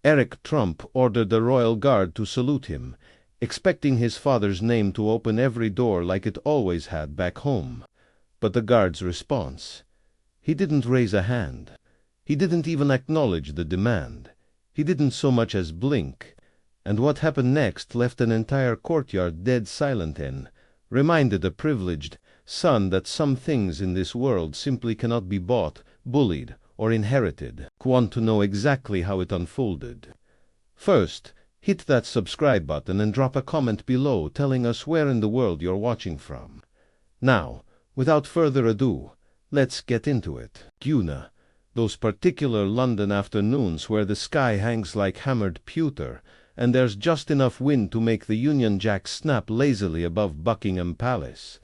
Eric Trump ordered the royal guard to salute him, expecting his father's name to open every door like it always had back home. But the guard's response? He didn't raise a hand. He didn't even acknowledge the demand. He didn't so much as blink. And what happened next left an entire courtyard dead silent reminded a privileged son that some things in this world simply cannot be bought, bullied, or inherited. Want to know exactly how it unfolded? First, hit that subscribe button and drop a comment below telling us where in the world you're watching from. Now, without further ado, let's get into it. Una, those particular London afternoons where the sky hangs like hammered pewter, and there's just enough wind to make the Union Jack snap lazily above Buckingham Palace.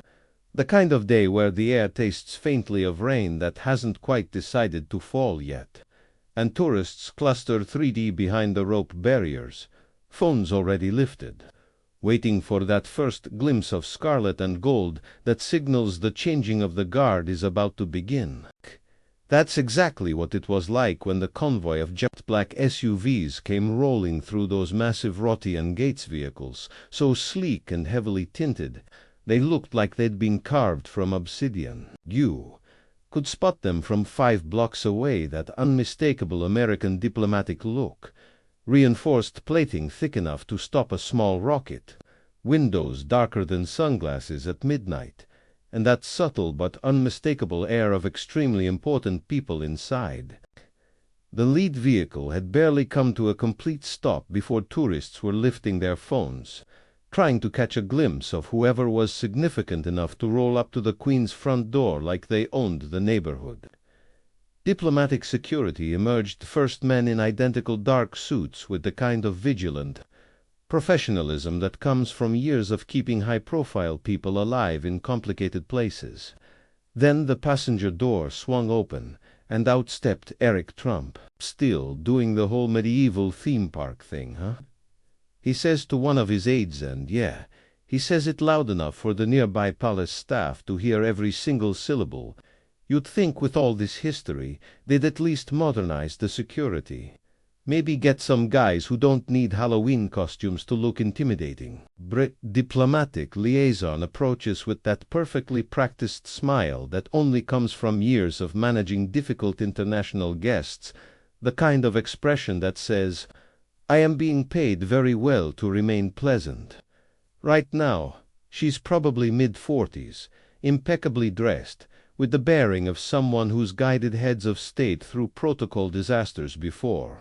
The kind of day where the air tastes faintly of rain that hasn't quite decided to fall yet, and tourists cluster 3D behind the rope barriers, phones already lifted, waiting for that first glimpse of scarlet and gold that signals the changing of the guard is about to begin. That's exactly what it was like when the convoy of jet black SUVs came rolling through those massive Rothian Gates vehicles, so sleek and heavily tinted, they looked like they'd been carved from obsidian. You could spot them from 5 blocks away, that unmistakable American diplomatic look, reinforced plating thick enough to stop a small rocket, windows darker than sunglasses at midnight, and that subtle but unmistakable air of extremely important people inside. The lead vehicle had barely come to a complete stop before tourists were lifting their phones, trying to catch a glimpse of whoever was significant enough to roll up to the Queen's front door like they owned the neighborhood. Diplomatic security emerged, first men in identical dark suits with the kind of vigilant professionalism that comes from years of keeping high-profile people alive in complicated places. Then the passenger door swung open, and out stepped Eric Trump. Still doing the whole medieval theme park thing, huh? He says to one of his aides, and he says it loud enough for the nearby palace staff to hear every single syllable. You'd think with all this history, they'd at least modernize the security. Maybe get some guys who don't need Halloween costumes to look intimidating. Diplomatic liaison approaches with that perfectly practiced smile that only comes from years of managing difficult international guests, the kind of expression that says, "I am being paid very well to remain pleasant." Right now, she's probably mid-40s, impeccably dressed, with the bearing of someone who's guided heads of state through protocol disasters before.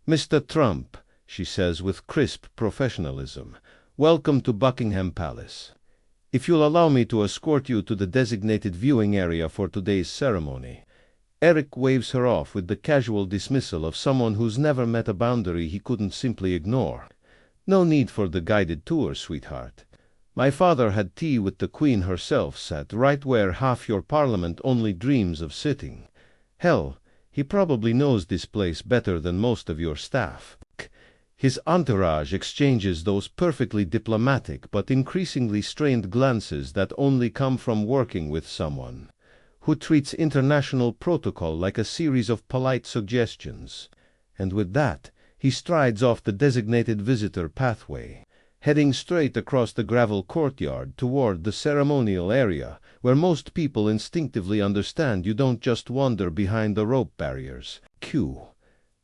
"Mr. Trump," she says with crisp professionalism, "welcome to Buckingham Palace. If you'll allow me to escort you to the designated viewing area for today's ceremony." Eric waves her off with the casual dismissal of someone who's never met a boundary he couldn't simply ignore. "No need for the guided tour, sweetheart. My father had tea with the Queen herself, sat right where half your parliament only dreams of sitting. Hell, he probably knows this place better than most of your staff." His entourage exchanges those perfectly diplomatic but increasingly strained glances that only come from working with someone who treats international protocol like a series of polite suggestions. And with that, he strides off the designated visitor pathway, heading straight across the gravel courtyard toward the ceremonial area, where most people instinctively understand you don't just wander behind the rope barriers.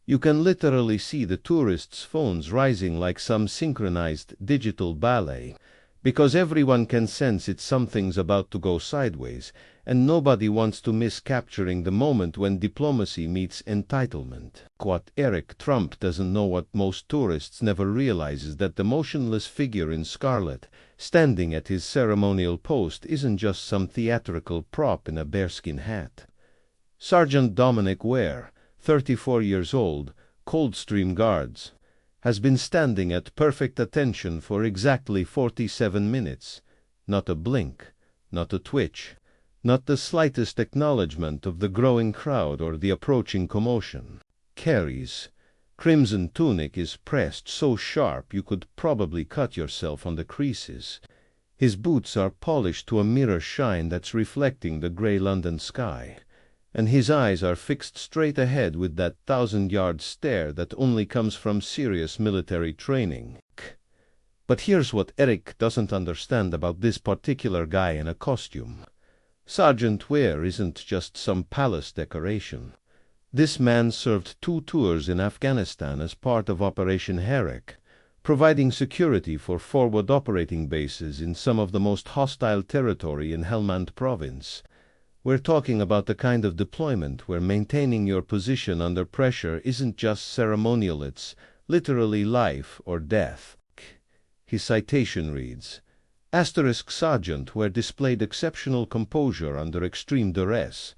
You can literally see the tourists' phones rising like some synchronized digital ballet, because everyone can sense something's about to go sideways, and nobody wants to miss capturing the moment when diplomacy meets entitlement. What Eric Trump doesn't know, what most tourists never realize, is that the motionless figure in scarlet, standing at his ceremonial post, isn't just some theatrical prop in a bearskin hat. Sergeant Dominic Ware, 34 years old, Coldstream Guards, has been standing at perfect attention for exactly 47 minutes. Not a blink, not a twitch, not the slightest acknowledgement of the growing crowd or the approaching commotion. Carey's crimson tunic is pressed so sharp you could probably cut yourself on the creases. His boots are polished to a mirror shine that's reflecting the grey London sky, and his eyes are fixed straight ahead with that 1,000-yard stare that only comes from serious military training. But here's what Eric doesn't understand about this particular guy in a costume. Sergeant Ware isn't just some palace decoration. This man served 2 tours in Afghanistan as part of Operation Herrick, providing security for forward operating bases in some of the most hostile territory in Helmand Province. We're talking about the kind of deployment where maintaining your position under pressure isn't just ceremonial, it's literally life or death. His citation reads, Sergeant Ware displayed exceptional composure under extreme duress,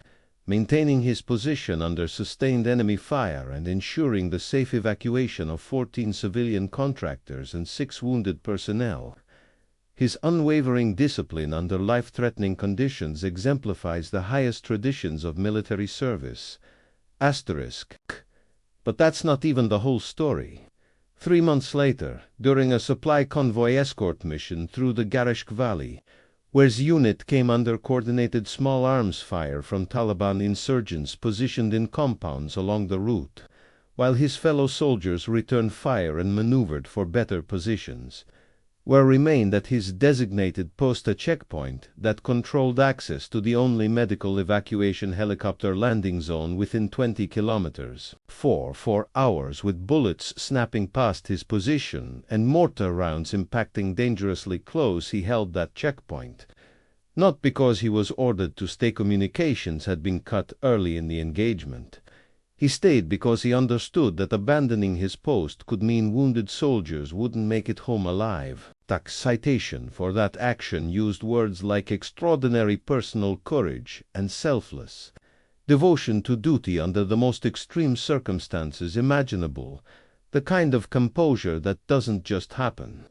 maintaining his position under sustained enemy fire and ensuring the safe evacuation of 14 civilian contractors and 6 wounded personnel. His unwavering discipline under life-threatening conditions exemplifies the highest traditions of military service. But that's not even the whole story. 3 months later, during a supply convoy escort mission through the Garishk Valley, Ware's unit came under coordinated small arms fire from Taliban insurgents positioned in compounds along the route, while his fellow soldiers returned fire and maneuvered for better positions. Ware remained at his designated post, a checkpoint that controlled access to the only medical evacuation helicopter landing zone within 20 kilometers. For 4 hours, with bullets snapping past his position and mortar rounds impacting dangerously close, he held that checkpoint. Not because he was ordered to stay. Communications had been cut early in the engagement. He stayed because he understood that abandoning his post could mean wounded soldiers wouldn't make it home alive. Citation for that action used words like extraordinary personal courage and selfless, devotion to duty under the most extreme circumstances imaginable, the kind of composure that doesn't just happen.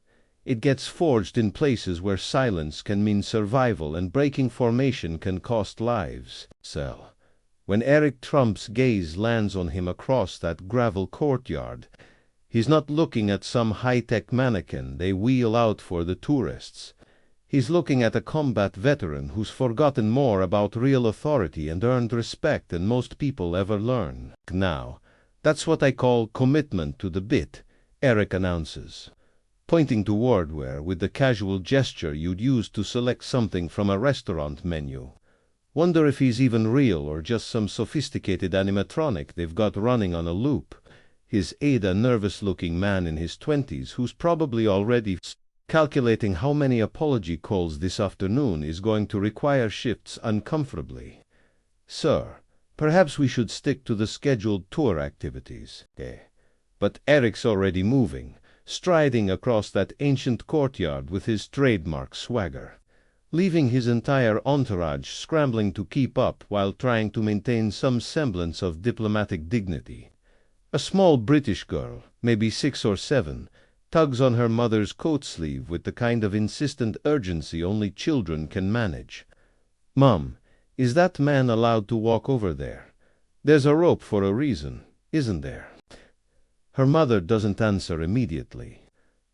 It gets forged in places where silence can mean survival and breaking formation can cost lives. When Eric Trump's gaze lands on him across that gravel courtyard, he's not looking at some high-tech mannequin they wheel out for the tourists. He's looking at a combat veteran who's forgotten more about real authority and earned respect than most people ever learn. Now, that's what I call commitment to the bit, Eric announces, pointing toward Ware with the casual gesture you'd use to select something from a restaurant menu. Wonder if he's even real or just some sophisticated animatronic they've got running on a loop. His aide, a nervous-looking man in his 20s who's probably already calculating how many apology calls this afternoon is going to require shifts uncomfortably. Sir, perhaps we should stick to the scheduled tour activities. But Eric's already moving, striding across that ancient courtyard with his trademark swagger, leaving his entire entourage scrambling to keep up while trying to maintain some semblance of diplomatic dignity. A small British girl, maybe 6 or 7, tugs on her mother's coat sleeve with the kind of insistent urgency only children can manage. Mom, is that man allowed to walk over there? There's a rope for a reason, isn't there? Her mother doesn't answer immediately.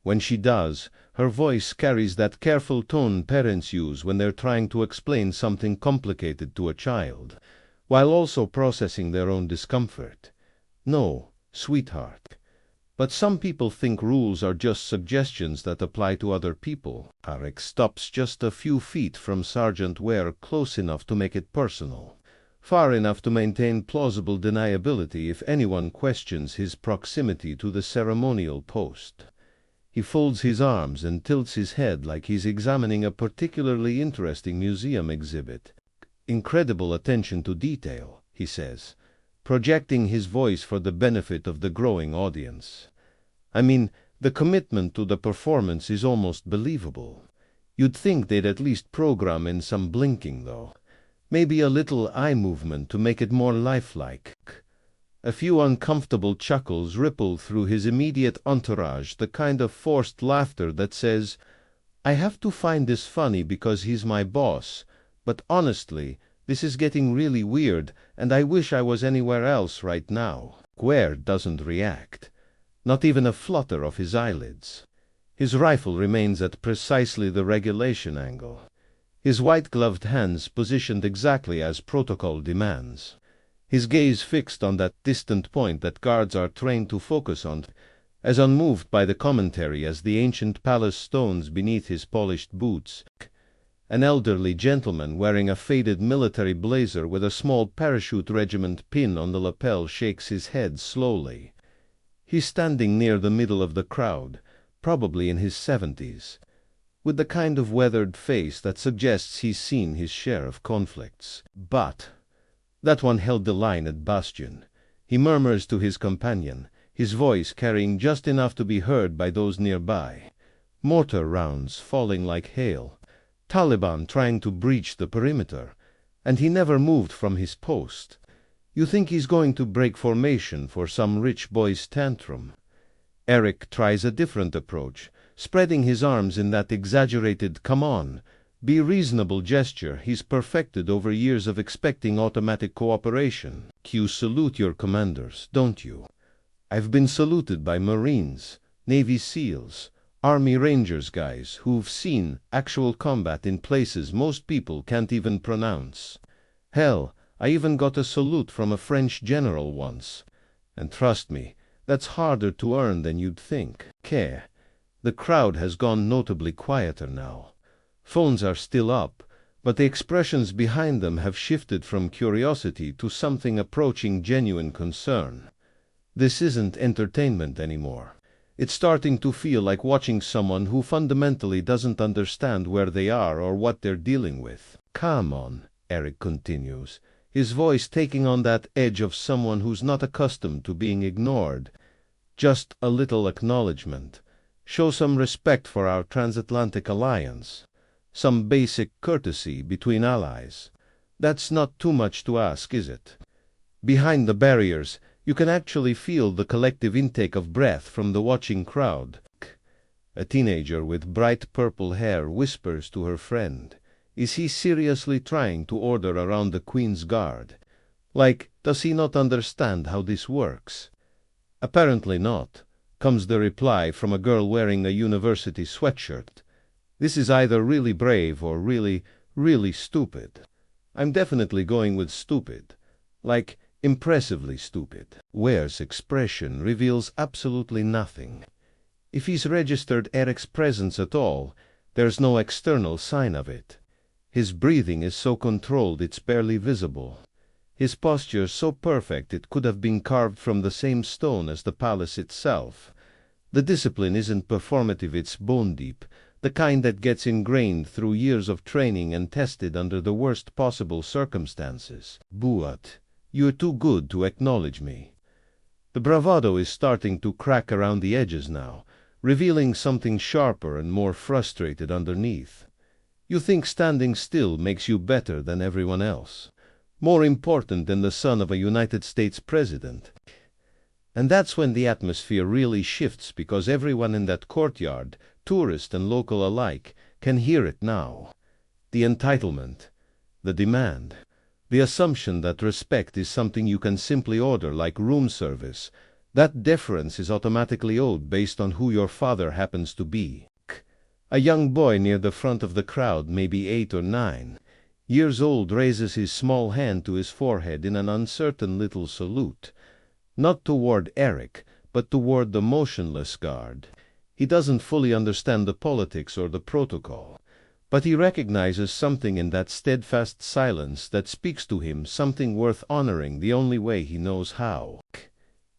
When she does, her voice carries that careful tone parents use when they're trying to explain something complicated to a child, while also processing their own discomfort. No, sweetheart. But some people think rules are just suggestions that apply to other people. Eric stops just a few feet from Sergeant Ware, close enough to make it personal, far enough to maintain plausible deniability if anyone questions his proximity to the ceremonial post. He folds his arms and tilts his head like he's examining a particularly interesting museum exhibit. Incredible attention to detail, he says, projecting his voice for the benefit of the growing audience. I mean, the commitment to the performance is almost believable. You'd think they'd at least program in some blinking, though. Maybe a little eye movement to make it more lifelike. A few uncomfortable chuckles ripple through his immediate entourage, the kind of forced laughter that says, I have to find this funny because he's my boss, but honestly, this is getting really weird, and I wish I was anywhere else right now. Ware doesn't react, not even a flutter of his eyelids. His rifle remains at precisely the regulation angle, his white-gloved hands positioned exactly as protocol demands. his gaze fixed on that distant point that guards are trained to focus on, as unmoved by the commentary as the ancient palace stones beneath his polished boots. An elderly gentleman wearing a faded military blazer with a small parachute regiment pin on the lapel shakes his head slowly. He's standing near the middle of the crowd, probably in his 70s, with the kind of weathered face that suggests he's seen his share of conflicts. But that one held the line at Bastion. He murmurs to his companion, his voice carrying just enough to be heard by those nearby. Mortar rounds falling like hail. Taliban trying to breach the perimeter, and he never moved from his post. You think he's going to break formation for some rich boy's tantrum. Eric tries a different approach, spreading his arms in that exaggerated "come on, be reasonable" gesture he's perfected over years of expecting automatic cooperation. You salute your commanders, don't you? I've been saluted by Marines, Navy SEALs, Army Rangers guys who've seen actual combat in places most people can't even pronounce. Hell, I even got a salute from a French general once. And trust me, that's harder to earn than you'd think. The crowd has gone notably quieter now. Phones are still up, but the expressions behind them have shifted from curiosity to something approaching genuine concern. This isn't entertainment anymore. It's starting to feel like watching someone who fundamentally doesn't understand where they are or what they're dealing with. Come on, Eric continues, his voice taking on that edge of someone who's not accustomed to being ignored. Just a little acknowledgement. Show some respect for our transatlantic alliance. Some basic courtesy between allies. That's not too much to ask, is it? Behind the barriers, you can actually feel the collective intake of breath from the watching crowd. A teenager with bright purple hair whispers to her friend. Is he seriously trying to order around the Queen's Guard? Like, does he not understand how this works? Apparently not, comes the reply from a girl wearing a university sweatshirt. This is either really brave or really, really stupid. I'm definitely going with stupid. Like, impressively stupid. Ware's expression reveals absolutely nothing. If he's registered Eric's presence at all, there's no external sign of it. His breathing is so controlled it's barely visible. His posture so perfect it could have been carved from the same stone as the palace itself. The discipline isn't performative, it's bone deep, the kind that gets ingrained through years of training and tested under the worst possible circumstances. Buat, you're too good to acknowledge me. The bravado is starting to crack around the edges now, revealing something sharper and more frustrated underneath. You think standing still makes you better than everyone else, more important than the son of a United States president. And that's when the atmosphere really shifts, because everyone in that courtyard, tourist and local alike, can hear it now. The entitlement, the demand. The assumption that respect is something you can simply order like room service, that deference is automatically owed based on who your father happens to be. A young boy near the front of the crowd, maybe 8 or 9 years old, raises his small hand to his forehead in an uncertain little salute, not toward Eric, but toward the motionless guard. He doesn't fully understand the politics or the protocol, but he recognizes something in that steadfast silence that speaks to him, something worth honoring the only way he knows how.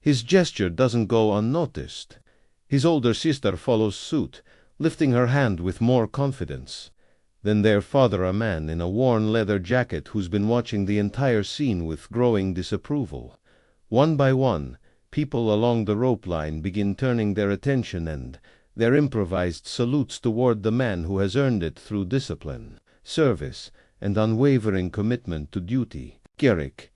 His gesture doesn't go unnoticed. His older sister follows suit, lifting her hand with more confidence. Then their father, a man in a worn leather jacket who's been watching the entire scene with growing disapproval. One by one, people along the rope line begin turning their attention and their improvised salutes toward the man who has earned it through discipline, service, and unwavering commitment to duty. Eric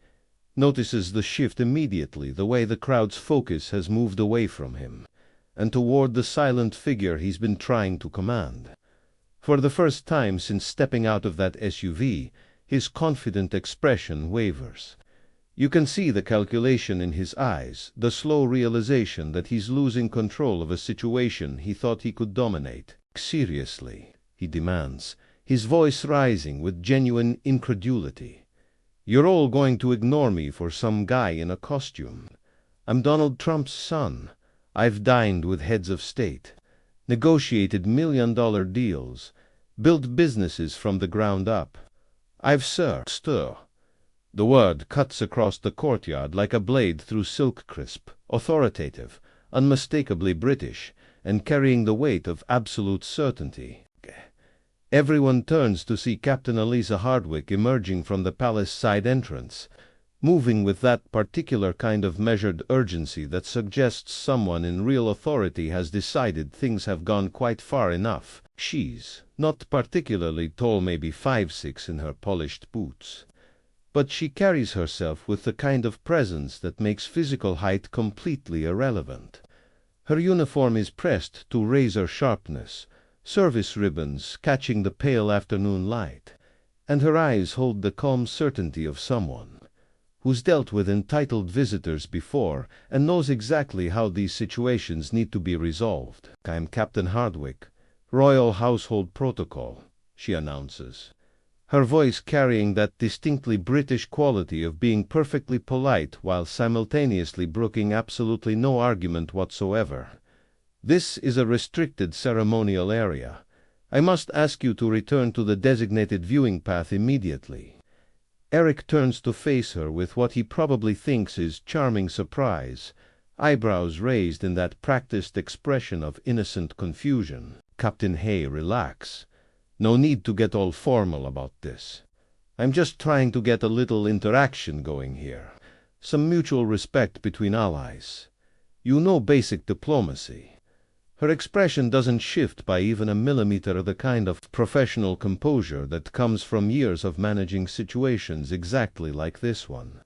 notices the shift immediately, the way the crowd's focus has moved away from him, and toward the silent figure he's been trying to command. For the first time since stepping out of that SUV, his confident expression wavers. You can see the calculation in his eyes, the slow realization that he's losing control of a situation he thought he could dominate. Seriously, he demands, his voice rising with genuine incredulity. You're all going to ignore me for some guy in a costume. I'm Donald Trump's son. I've dined with heads of state, negotiated million-dollar deals, built businesses from the ground up. I've stir. The word cuts across the courtyard like a blade through silk crisp, authoritative, unmistakably British, and carrying the weight of absolute certainty. Everyone turns to see Captain Eliza Hardwick emerging from the palace side entrance, moving with that particular kind of measured urgency that suggests someone in real authority has decided things have gone quite far enough. She's not particularly tall, maybe 5'6" in her polished boots, but she carries herself with the kind of presence that makes physical height completely irrelevant. Her uniform is pressed to razor sharpness, service ribbons catching the pale afternoon light, and her eyes hold the calm certainty of someone who's dealt with entitled visitors before and knows exactly how these situations need to be resolved. "I'm Captain Hardwick, Royal Household Protocol," she announces, her voice carrying that distinctly British quality of being perfectly polite while simultaneously brooking absolutely no argument whatsoever. "This is a restricted ceremonial area. I must ask you to return to the designated viewing path immediately." Eric turns to face her with what he probably thinks is charming surprise, eyebrows raised in that practiced expression of innocent confusion. "Captain Hay, relax. No need to get all formal about this. I'm just trying to get a little interaction going here. Some mutual respect between allies. You know basic diplomacy." Her expression doesn't shift by even a millimeter, the kind of professional composure that comes from years of managing situations exactly like this one.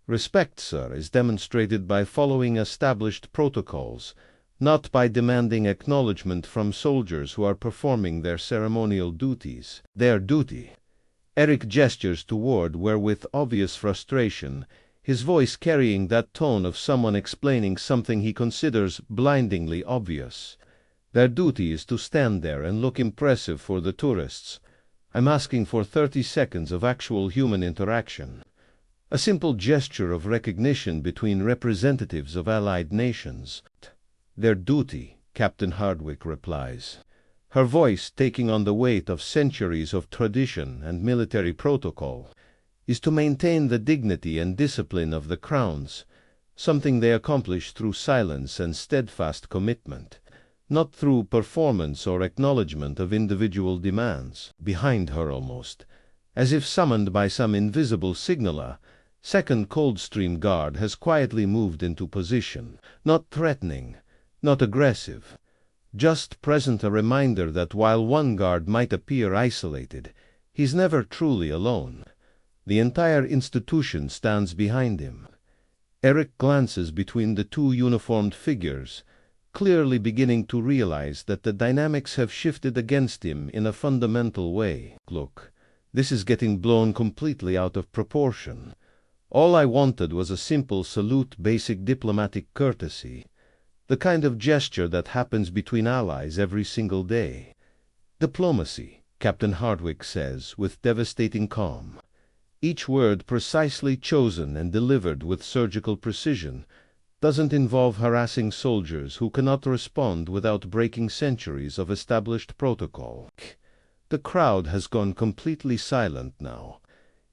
Respect, sir, is demonstrated by following established protocols, not by demanding acknowledgement from soldiers who are performing their ceremonial duties. Their duty. Eric gestures toward where, with obvious frustration, his voice carrying that tone of someone explaining something he considers blindingly obvious. Their duty is to stand there and look impressive for the tourists. I'm asking for 30 seconds of actual human interaction. A simple gesture of recognition between representatives of allied nations. "Their duty," Captain Hardwick replies, her voice taking on the weight of centuries of tradition and military protocol, "is to maintain the dignity and discipline of the crowns, something they accomplish through silence and steadfast commitment, not through performance or acknowledgement of individual demands." Behind her almost, as if summoned by some invisible signaler, 2nd Coldstream Guard has quietly moved into position, not threatening, not aggressive, just present, a reminder that while one guard might appear isolated, he's never truly alone. The entire institution stands behind him. Eric glances between the two uniformed figures, clearly beginning to realize that the dynamics have shifted against him in a fundamental way. "Look, this is getting blown completely out of proportion. All I wanted was a simple salute, basic diplomatic courtesy, the kind of gesture that happens between allies every single day." "Diplomacy," Captain Hardwick says with devastating calm, each word precisely chosen and delivered with surgical precision, "doesn't involve harassing soldiers who cannot respond without breaking centuries of established protocol." The crowd has gone completely silent now.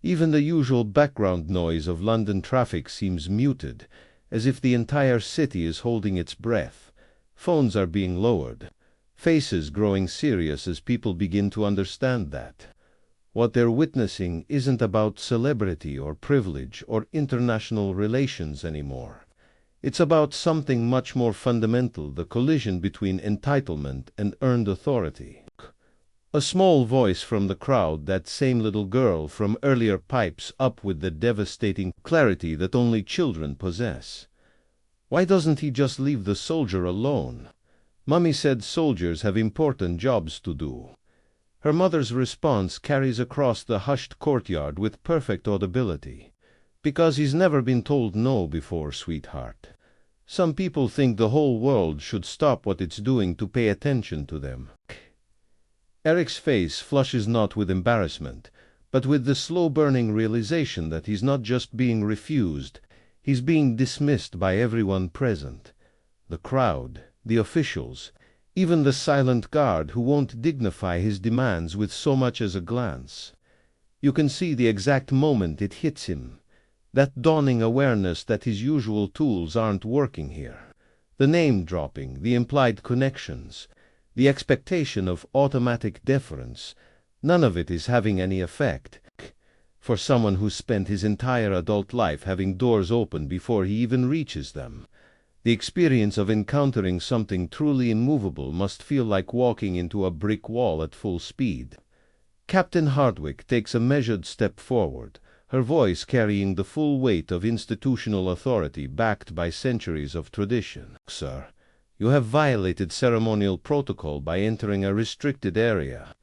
Even the usual background noise of London traffic seems muted, as if the entire city is holding its breath. Phones are being lowered, faces growing serious as people begin to understand that what they're witnessing isn't about celebrity or privilege or international relations anymore. It's about something much more fundamental, the collision between entitlement and earned authority. A small voice from the crowd, that same little girl from earlier, pipes up with the devastating clarity that only children possess. "Why doesn't he just leave the soldier alone? Mummy said soldiers have important jobs to do." Her mother's response carries across the hushed courtyard with perfect audibility. "Because he's never been told no before, sweetheart. Some people think the whole world should stop what it's doing to pay attention to them." Eric's face flushes not with embarrassment, but with the slow-burning realization that he's not just being refused, he's being dismissed by everyone present. The crowd, the officials, even the silent guard who won't dignify his demands with so much as a glance. You can see the exact moment it hits him, that dawning awareness that his usual tools aren't working here. The name-dropping, the implied connections, the expectation of automatic deference, none of it is having any effect. For someone who's spent his entire adult life having doors open before he even reaches them, the experience of encountering something truly immovable must feel like walking into a brick wall at full speed. Captain Hardwick takes a measured step forward, her voice carrying the full weight of institutional authority backed by centuries of tradition. "Sir, you have violated ceremonial protocol by entering a restricted area.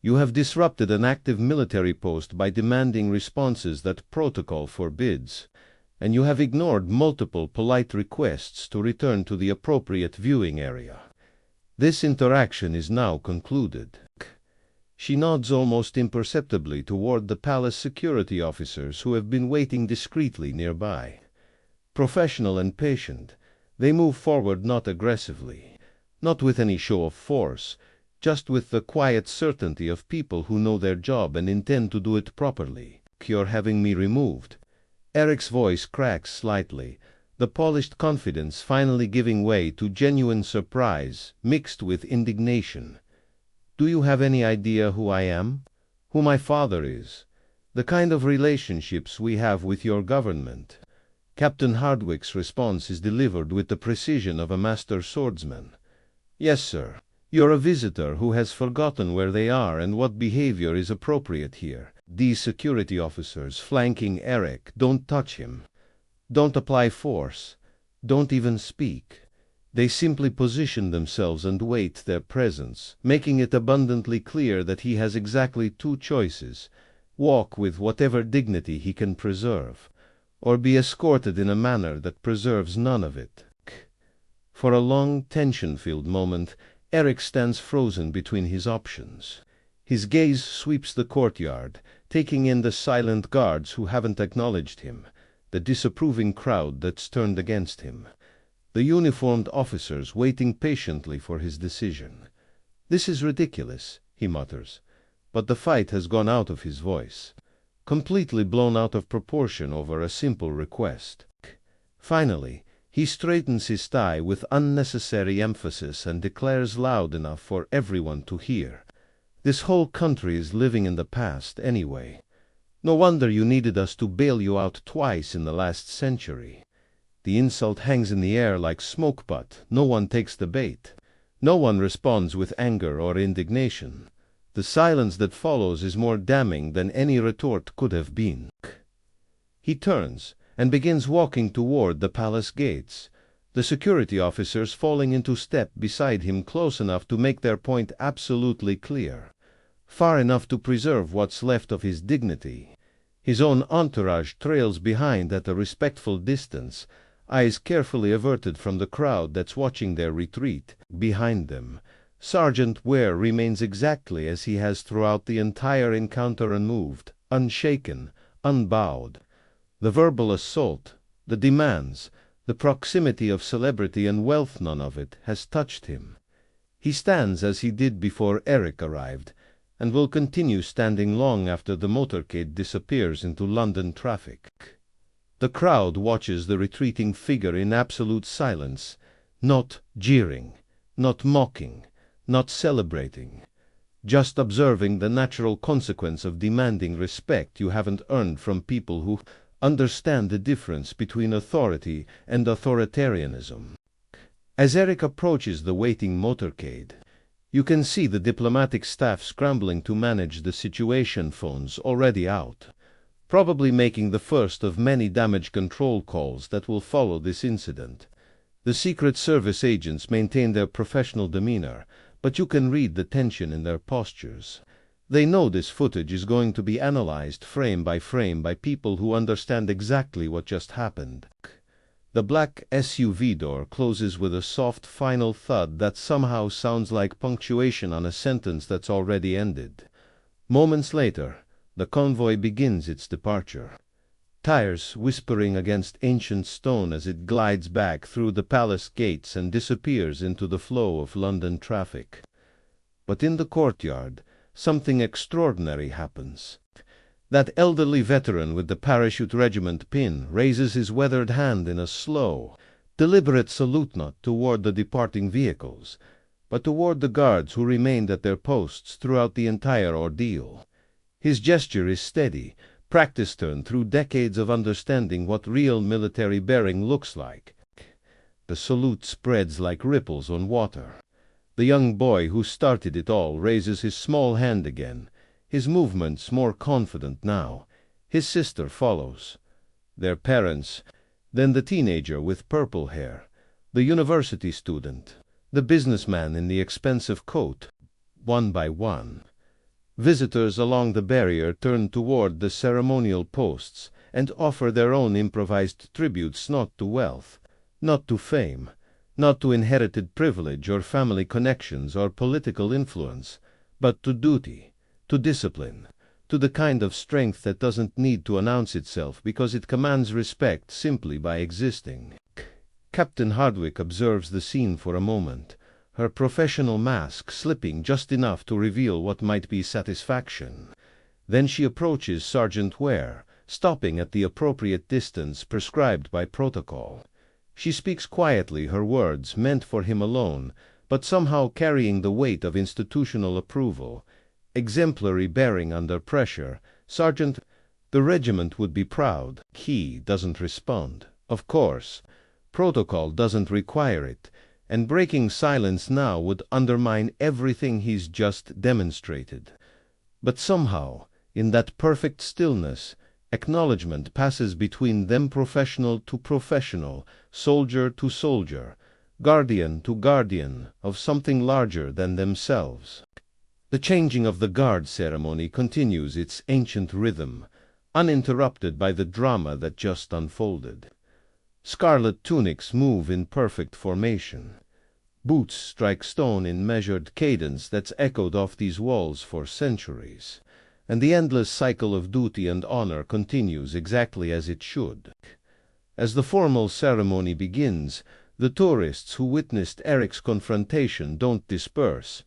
You have disrupted an active military post by demanding responses that protocol forbids, and you have ignored multiple polite requests to return to the appropriate viewing area. This interaction is now concluded." She nods almost imperceptibly toward the palace security officers who have been waiting discreetly nearby. Professional and patient, they move forward not aggressively, not with any show of force, just with the quiet certainty of people who know their job and intend to do it properly. "You're having me removed." Eric's voice cracks slightly, the polished confidence finally giving way to genuine surprise mixed with indignation. "Do you have any idea who I am? Who my father is? The kind of relationships we have with your government?" Captain Hardwick's response is delivered with the precision of a master swordsman. "Yes, sir. You're a visitor who has forgotten where they are and what behavior is appropriate here. These security officers flanking Eric don't touch him. Don't apply force. Don't even speak. They simply position themselves and wait their presence, making it abundantly clear that he has exactly two choices: walk with whatever dignity he can preserve, or be escorted in a manner that preserves none of it." For a long, tension-filled moment, Eric stands frozen between his options. His gaze sweeps the courtyard, taking in the silent guards who haven't acknowledged him, the disapproving crowd that's turned against him, the uniformed officers waiting patiently for his decision. "This is ridiculous," he mutters, but the fight has gone out of his voice, completely blown out of proportion over a simple request. Finally, he straightens his tie with unnecessary emphasis and declares loud enough for everyone to hear, "This whole country is living in the past, anyway. No wonder you needed us to bail you out twice in the last century." The insult hangs in the air like smoke, but no one takes the bait. No one responds with anger or indignation. The silence that follows is more damning than any retort could have been. He turns and begins walking toward the palace gates, the security officers falling into step beside him close enough to make their point absolutely clear, far enough to preserve what's left of his dignity. His own entourage trails behind at a respectful distance, eyes carefully averted from the crowd that's watching their retreat. Behind them, Sergeant Ware remains exactly as he has throughout the entire encounter, unmoved, unshaken, unbowed. The verbal assault, the demands, the proximity of celebrity and wealth, none of it has touched him. He stands as he did before Eric arrived, and will continue standing long after the motorcade disappears into London traffic. The crowd watches the retreating figure in absolute silence, not jeering, not mocking, not celebrating, just observing the natural consequence of demanding respect you haven't earned from people who understand the difference between authority and authoritarianism. As Eric approaches the waiting motorcade, you can see the diplomatic staff scrambling to manage the situation phones already out, probably making the first of many damage control calls that will follow this incident. The Secret Service agents maintain their professional demeanor, but you can read the tension in their postures. They know this footage is going to be analyzed frame by people who understand exactly what just happened. The black SUV door closes with a soft final thud that somehow sounds like punctuation on a sentence that's already ended. Moments later, The convoy begins its departure, tires whispering against ancient stone as it glides back through the palace gates and disappears into the flow of London traffic. But in the courtyard, something extraordinary happens. That elderly veteran with the parachute regiment pin raises his weathered hand in a slow, deliberate salute, not toward the departing vehicles, but toward the guards who remained at their posts throughout the entire ordeal. His gesture is steady, practice-turned through decades of understanding what real military bearing looks like. The salute spreads like ripples on water. The young boy who started it all raises his small hand again, his movements more confident now. His sister follows. Their parents, then the teenager with purple hair, the university student, the businessman in the expensive coat, one by one. Visitors along the barrier turn toward the ceremonial posts and offer their own improvised tributes, not to wealth, not to fame, not to inherited privilege or family connections or political influence, but to duty, to discipline, to the kind of strength that doesn't need to announce itself because it commands respect simply by existing. Captain Hardwick observes the scene for a moment, her professional mask slipping just enough to reveal what might be satisfaction. Then she approaches Sergeant Ware, stopping at the appropriate distance prescribed by protocol. She speaks quietly, her words meant for him alone, but somehow carrying the weight of institutional approval. Exemplary bearing under pressure. Sergeant, the regiment would be proud. He doesn't respond. Of course. Protocol doesn't require it, and breaking silence now would undermine everything he's just demonstrated. But somehow, in that perfect stillness, acknowledgment passes between them, professional to professional, soldier to soldier, guardian to guardian of something larger than themselves. The changing of the guard ceremony continues its ancient rhythm, uninterrupted by the drama that just unfolded. Scarlet tunics move in perfect formation. Boots strike stone in measured cadence that's echoed off these walls for centuries. And the endless cycle of duty and honor continues exactly as it should. As the formal ceremony begins, the tourists who witnessed Eric's confrontation don't disperse.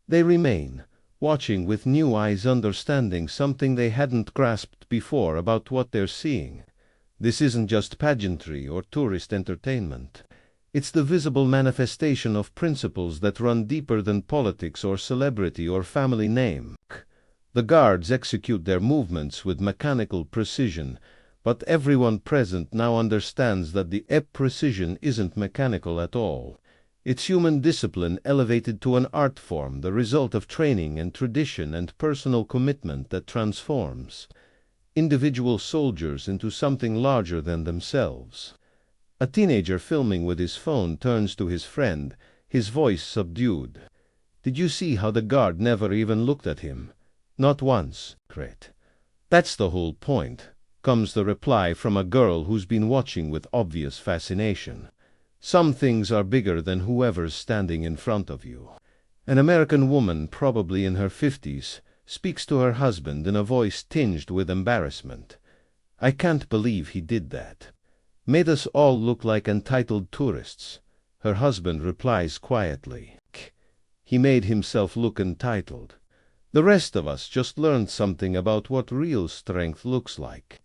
They remain, watching with new eyes, understanding something they hadn't grasped before about what they're seeing. This isn't just pageantry or tourist entertainment. It's the visible manifestation of principles that run deeper than politics or celebrity or family name. The guards execute their movements with mechanical precision, but everyone present now understands that the precision isn't mechanical at all. It's human discipline elevated to an art form, the result of training and tradition and personal commitment that transforms individual soldiers into something larger than themselves. A teenager filming with his phone turns to his friend, his voice subdued. "Did you see how the guard never even looked at him? Not once, Cret." "That's the whole point," comes the reply from a girl who's been watching with obvious fascination. "Some things are bigger than whoever's standing in front of you." An American woman, probably in her 50s, speaks to her husband in a voice tinged with embarrassment. "I can't believe he did that. Made us all look like entitled tourists." Her husband replies quietly, "He made himself look entitled. The rest of us just learned something about what real strength looks like."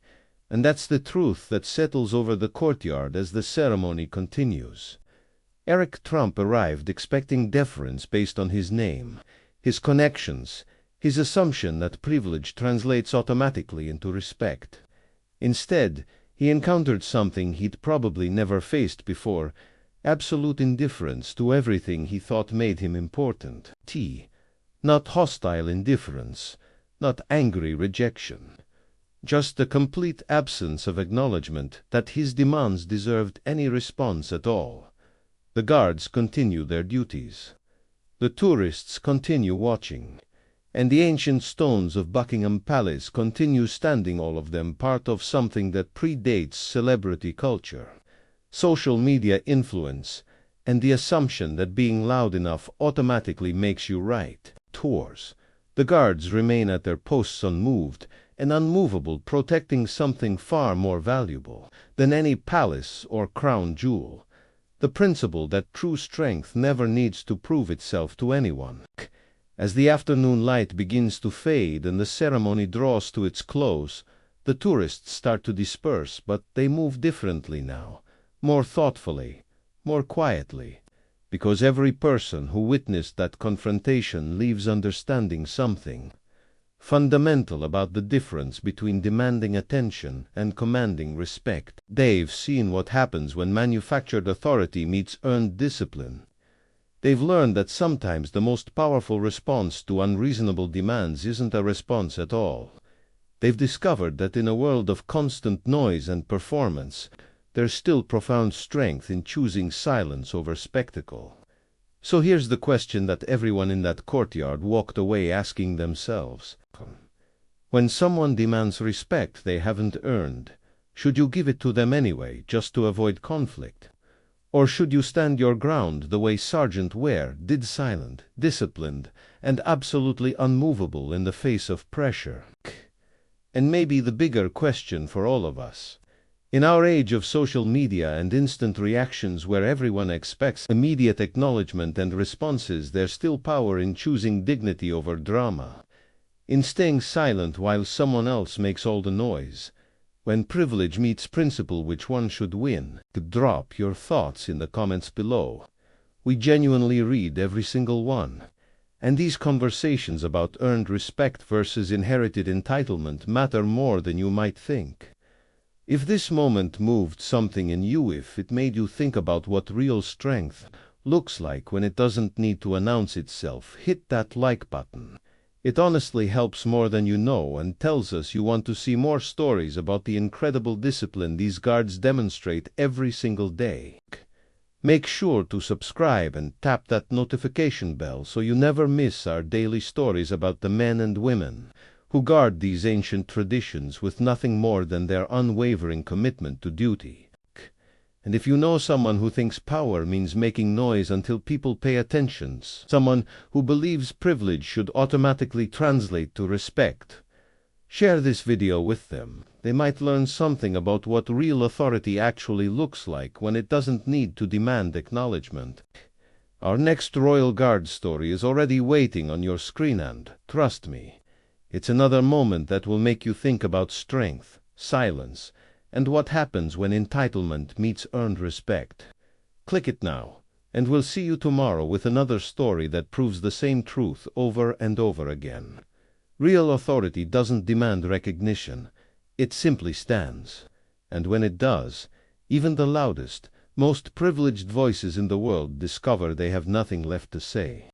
And that's the truth that settles over the courtyard as the ceremony continues. Eric Trump arrived expecting deference based on his name, his connections, his assumption that privilege translates automatically into respect. Instead, he encountered something he'd probably never faced before: absolute indifference to everything he thought made him important. Not hostile indifference, not angry rejection. Just the complete absence of acknowledgement that his demands deserved any response at all. The guards continue their duties. The tourists continue watching. And the ancient stones of Buckingham Palace continue standing, all of them part of something that predates celebrity culture, social media influence, and the assumption that being loud enough automatically makes you right. Tours. The guards remain at their posts unmoved, and unmovable, protecting something far more valuable than any palace or crown jewel. The principle that true strength never needs to prove itself to anyone. As the afternoon light begins to fade and the ceremony draws to its close, the tourists start to disperse, but they move differently now, more thoughtfully, more quietly, because every person who witnessed that confrontation leaves understanding something fundamental about the difference between demanding attention and commanding respect. They've seen what happens when manufactured authority meets earned discipline. They've learned that sometimes the most powerful response to unreasonable demands isn't a response at all. They've discovered that in a world of constant noise and performance, there's still profound strength in choosing silence over spectacle. So here's the question that everyone in that courtyard walked away asking themselves. When someone demands respect they haven't earned, should you give it to them anyway, just to avoid conflict? Or should you stand your ground the way Sergeant Ware did, silent, disciplined, and absolutely unmovable in the face of pressure? And maybe the bigger question for all of us, in our age of social media and instant reactions where everyone expects immediate acknowledgement and responses, there's still power in choosing dignity over drama, in staying silent while someone else makes all the noise. When privilege meets principle, which one should win? Drop your thoughts in the comments below. We genuinely read every single one. And these conversations about earned respect versus inherited entitlement matter more than you might think. If this moment moved something in you, if it made you think about what real strength looks like when it doesn't need to announce itself, hit that like button. It honestly helps more than you know and tells us you want to see more stories about the incredible discipline these guards demonstrate every single day. Make sure to subscribe and tap that notification bell so you never miss our daily stories about the men and women who guard these ancient traditions with nothing more than their unwavering commitment to duty. And if you know someone who thinks power means making noise until people pay attention, someone who believes privilege should automatically translate to respect, share this video with them. They might learn something about what real authority actually looks like when it doesn't need to demand acknowledgement. Our next Royal Guard story is already waiting on your screen, and, trust me, it's another moment that will make you think about strength, silence, and what happens when entitlement meets earned respect. Click it now, and we'll see you tomorrow with another story that proves the same truth over and over again. Real authority doesn't demand recognition. It simply stands. And when it does, even the loudest, most privileged voices in the world discover they have nothing left to say.